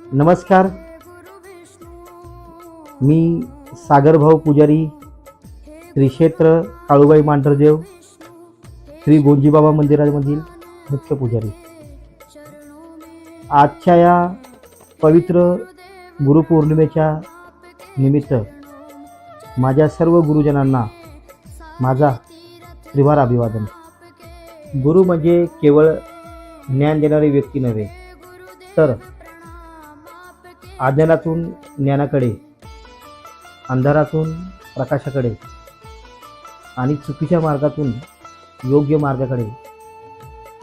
नमस्कार, मी सागरभाऊ पुजारी, श्री क्षेत्र काळूबाई मांढरदेव, श्री गोंजीबाबा मंदिरामधील मुख्य पुजारी. आजच्या या पवित्र गुरुपौर्णिमेच्या निमित्त माझ्या सर्व गुरुजनांना माझा त्रिवार अभिवादन. गुरु म्हणजे केवळ ज्ञान देणारी व्यक्ती नव्हे, तर अज्ञानातून ज्ञानाकडे, अंधारातून प्रकाशाकडे आणि चुकीच्या मार्गातून योग्य मार्गाकडे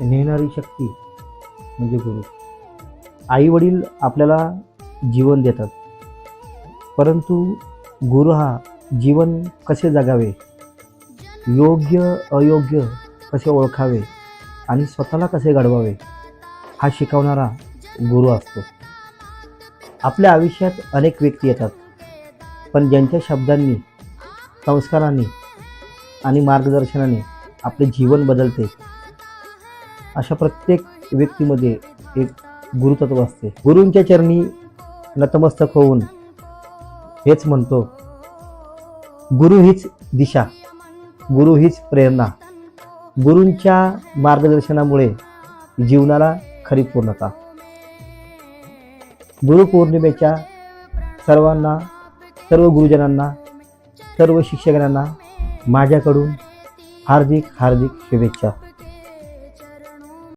नेणारी शक्ती म्हणजे गुरु. आई वडील आपल्याला जीवन देतात, परंतु गुरु हा जीवन कसे जगावे, योग्य अयोग्य कसे ओळखावे आणि स्वतःला कसे घडवावे हा शिकवणारा गुरु असतो. आपल्या आयुष्यात अनेक व्यक्ती येतात, पण ज्यांच्या शब्दांनी, संस्कारांनी आणि मार्गदर्शनाने आपले जीवन बदलते, अशा प्रत्येक व्यक्तीमध्ये एक गुरुतत्व असते. गुरूंच्या चरणी नतमस्तक होऊन हेच म्हणतो, गुरु हीच दिशा, गुरु हीच प्रेरणा. गुरूंच्या मार्गदर्शनामुळे जीवनाला खरी पूर्णता. गुरुपौर्णिमेच्या सर्वांना, सर्व गुरुजनांना, सर्व शिक्षकांना माझ्याकडून हार्दिक शुभेच्छा.